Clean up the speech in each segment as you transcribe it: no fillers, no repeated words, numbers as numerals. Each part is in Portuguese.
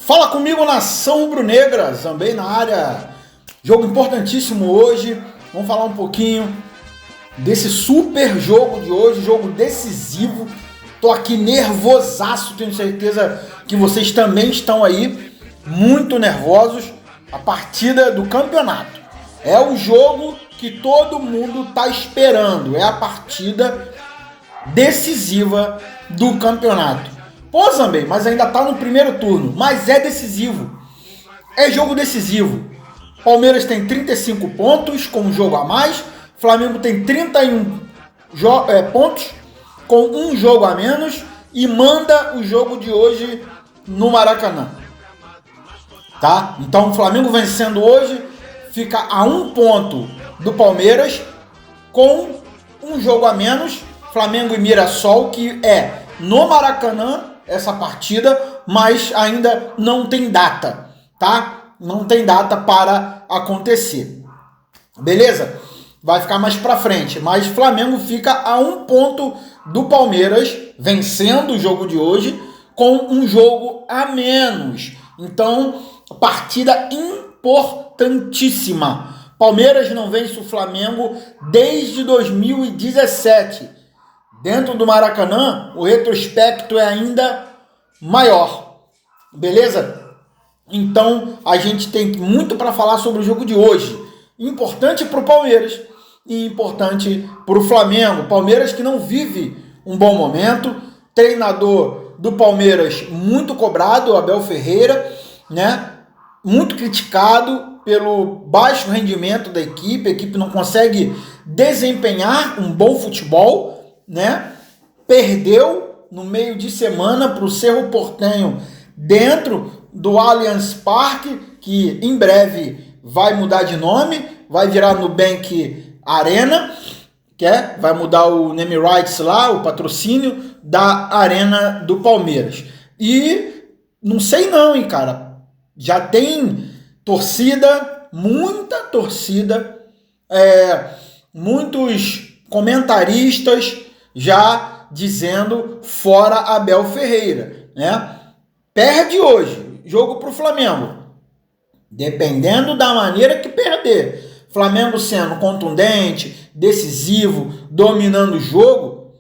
Fala comigo, nação rubro-negra, também na área. Jogo importantíssimo hoje. Vamos falar um pouquinho desse super jogo de hoje, jogo decisivo. Tô aqui nervosaço, tenho certeza que vocês também estão aí muito nervosos. A partida do campeonato. É o jogo que todo mundo tá esperando. É a partida decisiva do campeonato. Pô, Zambem, mas ainda tá no primeiro turno. Mas é decisivo. É jogo decisivo. Palmeiras tem 35 pontos com um jogo a mais. Flamengo tem 31 pontos com um jogo a menos. E manda o jogo de hoje no Maracanã. Tá? Então o Flamengo vencendo hoje fica a 1 ponto do Palmeiras com um jogo a menos. Flamengo e Mirassol, que é no Maracanã essa partida, mas ainda não tem data, tá? Não tem data para acontecer. Beleza? Vai ficar mais pra frente, mas Flamengo fica a 1 ponto do Palmeiras, vencendo o jogo de hoje, com um jogo a menos. Então, partida importantíssima. Palmeiras não vence o Flamengo desde 2017. Dentro do Maracanã, o retrospecto é ainda maior. Beleza? Então, a gente tem muito para falar sobre o jogo de hoje. Importante para o Palmeiras e importante para o Flamengo. Palmeiras que não vive um bom momento. Treinador do Palmeiras muito cobrado, Abel Ferreira, né? Muito criticado pelo baixo rendimento da equipe. A equipe não consegue desempenhar um bom futebol, né? Perdeu no meio de semana para o Cerro Porteño dentro do Allianz Parque, que em breve vai mudar de nome, vai virar Nubank Arena, vai mudar o name rights lá, o patrocínio da Arena do Palmeiras. E não sei não, hein, cara, já tem torcida, muita torcida, muitos comentaristas já dizendo fora Abel Ferreira, né? Perde hoje, jogo para o Flamengo. Dependendo da maneira que perder, Flamengo sendo contundente, decisivo, dominando o jogo,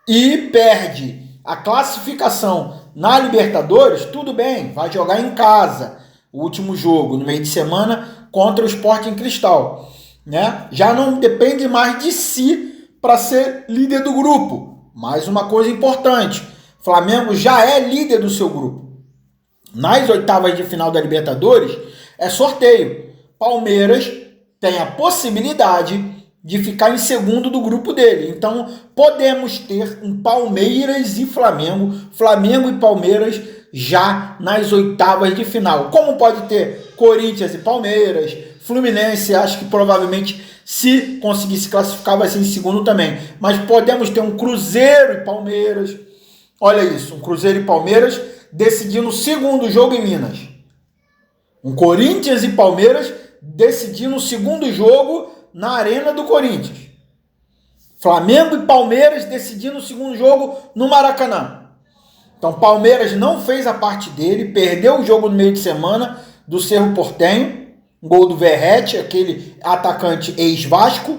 e perde a classificação na Libertadores, tudo bem, vai jogar em casa o último jogo, no meio de semana, contra o Sporting Cristal, né? Já não depende mais de si para ser líder do grupo. Mais uma coisa importante, Flamengo já é líder do seu grupo. Nas oitavas de final da Libertadores é sorteio. Palmeiras tem a possibilidade de ficar em segundo do grupo dele. Então podemos ter um Palmeiras e Flamengo, Flamengo e Palmeiras já nas oitavas de final. Como pode ter Corinthians e Palmeiras, Fluminense, acho que provavelmente, se conseguir se classificar, vai ser em segundo também. Mas podemos ter um Cruzeiro e Palmeiras. Olha isso, um Cruzeiro e Palmeiras decidindo o segundo jogo em Minas. Um Corinthians e Palmeiras decidindo o segundo jogo na Arena do Corinthians. Flamengo e Palmeiras decidindo o segundo jogo no Maracanã. Então, Palmeiras não fez a parte dele, perdeu o jogo no meio de semana do Cerro Porteño. Gol do Verratti, aquele atacante ex-Vasco.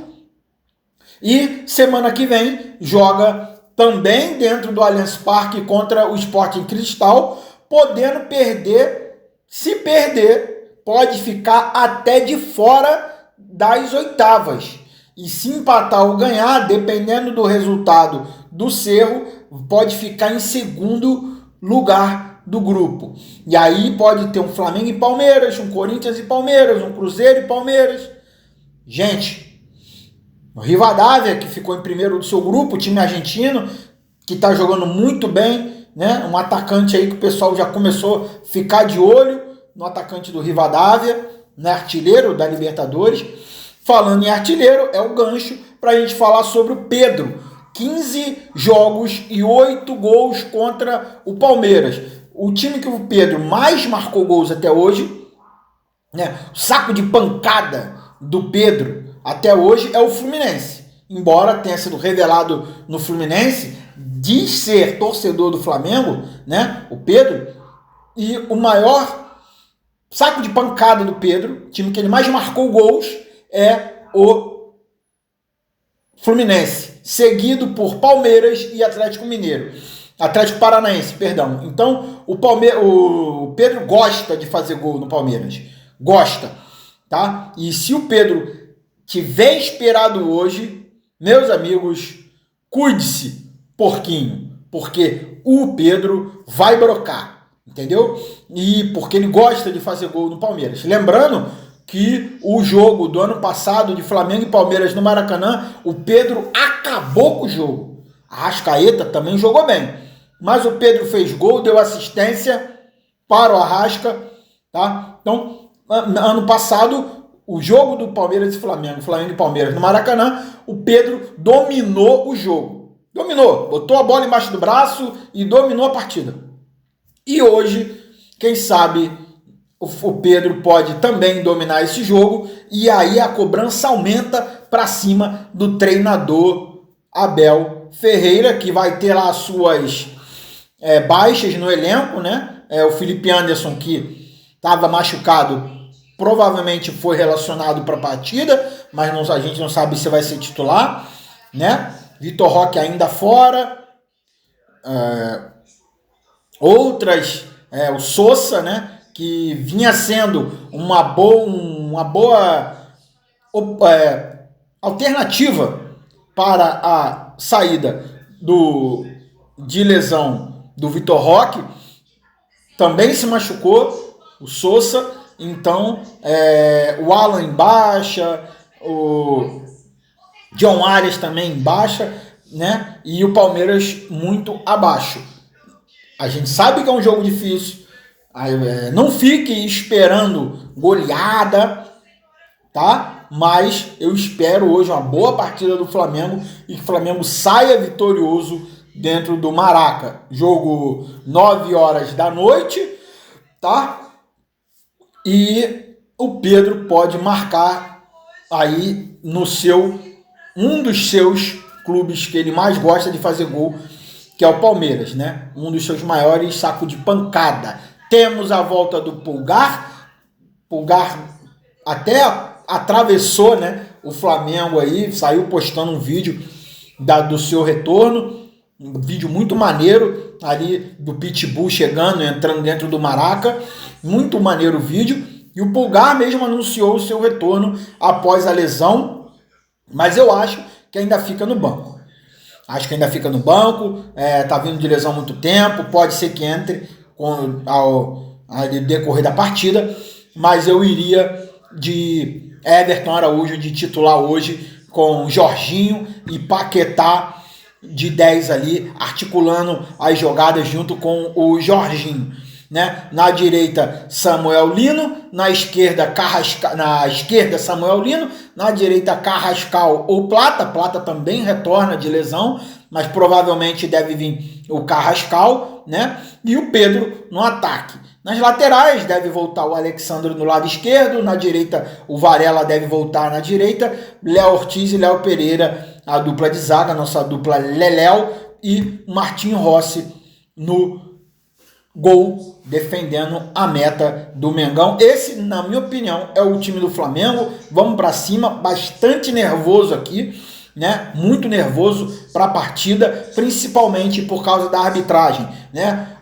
E semana que vem joga também dentro do Allianz Parque contra o Sporting Cristal, podendo perder. Se perder, pode ficar até de fora das oitavas. E se empatar ou ganhar, dependendo do resultado do Cerro, pode ficar em segundo lugar do grupo. E aí pode ter um Flamengo e Palmeiras, um Corinthians e Palmeiras, um Cruzeiro e Palmeiras. Gente, o Rivadavia, que ficou em primeiro do seu grupo, time argentino, que está jogando muito bem, né? Um atacante aí que o pessoal já começou a ficar de olho no atacante do Rivadavia, né? Artilheiro da Libertadores. Falando em artilheiro, é o gancho para a gente falar sobre o Pedro. 15 jogos e 8 gols contra o Palmeiras. O time que o Pedro mais marcou gols até hoje, né? O saco de pancada do Pedro até hoje é o Fluminense. Embora tenha sido revelado no Fluminense, diz ser torcedor do Flamengo, né? O Pedro, E o maior saco de pancada do Pedro, time que ele mais marcou gols, é o Fluminense, seguido por Palmeiras e Atlético Mineiro. Atlético Paranaense, perdão. Então, o Pedro gosta de fazer gol no Palmeiras. Gosta, tá? E se o Pedro tiver esperado hoje, meus amigos, cuide-se, porquinho, porque o Pedro vai brocar, entendeu? E porque ele gosta de fazer gol no Palmeiras. Lembrando que o jogo do ano passado de Flamengo e Palmeiras no Maracanã, o Pedro acabou com o jogo. A Arrascaeta também jogou bem, mas o Pedro fez gol, deu assistência para o Arrasca, tá? Então, ano passado, o jogo do Palmeiras e Flamengo e Palmeiras no Maracanã, o Pedro dominou o jogo. Dominou, botou a bola embaixo do braço e dominou a partida. E hoje, quem sabe, o Pedro pode também dominar esse jogo e aí a cobrança aumenta para cima do treinador Abel Ferreira, que vai ter lá as suas baixas no elenco, né? O Felipe Anderson, que estava machucado, provavelmente foi relacionado para a partida, mas a gente não sabe se vai ser titular, né? Vitor Roque ainda fora. O Sousa, né? Que vinha sendo uma boa alternativa para a saída de lesão do Vitor Roque, também se machucou, o Sousa. Então, o Alan em baixa, o John Arias também em baixa, né? E o Palmeiras muito abaixo. A gente sabe que é um jogo difícil. Não fique esperando goleada, tá? Mas eu espero hoje uma boa partida do Flamengo e que o Flamengo saia vitorioso dentro do Maraca. Jogo 9 horas da noite, tá? E o Pedro pode marcar aí um dos seus clubes que ele mais gosta de fazer gol, que é o Palmeiras, né? Um dos seus maiores sacos de pancada. Temos a volta do Pulgar. Pulgar até atravessou, né, o Flamengo aí, saiu postando um vídeo do seu retorno. Um vídeo muito maneiro ali do Pitbull chegando, entrando dentro do Maraca. Muito maneiro o vídeo. E o Pulgar mesmo anunciou o seu retorno após a lesão. Mas eu acho que ainda fica no banco. Tá vindo de lesão há muito tempo. Pode ser que entre ao decorrer da partida. Mas eu iria de Everton Araújo de titular hoje, com Jorginho e Paquetá de 10 ali, articulando as jogadas junto com o Jorginho, né? Na direita, Samuel Lino, na esquerda Samuel Lino, na direita Carrascal ou Plata. Plata também retorna de lesão, mas provavelmente deve vir o Carrascal, né? E o Pedro no ataque. Nas laterais deve voltar o Alexandre no lado esquerdo, na direita o Varela deve voltar na direita, Léo Ortiz e Léo Pereira, a dupla de zaga, nossa dupla Leléu, e Martinho Rossi no gol, defendendo a meta do Mengão. Esse, na minha opinião, é o time do Flamengo. Vamos para cima, bastante nervoso aqui, né? Muito nervoso para a partida, principalmente por causa da arbitragem, né?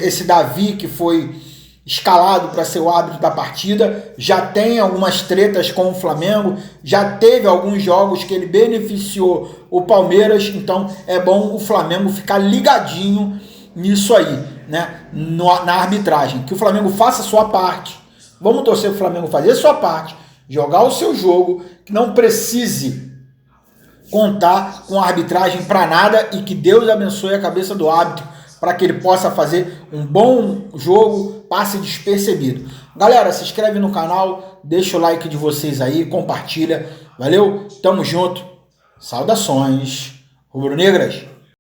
Esse Davi, que foi escalado para ser o árbitro da partida, já tem algumas tretas com o Flamengo, já teve alguns jogos que ele beneficiou o Palmeiras, então é bom o Flamengo ficar ligadinho nisso aí, né? Na arbitragem, que o Flamengo faça a sua parte. Vamos torcer para o Flamengo fazer a sua parte, jogar o seu jogo, que não precise contar com a arbitragem para nada, e que Deus abençoe a cabeça do árbitro para que ele possa fazer um bom jogo, passe despercebido. Galera, se inscreve no canal, deixa o like de vocês aí, compartilha. Valeu, tamo junto. Saudações rubro-negras.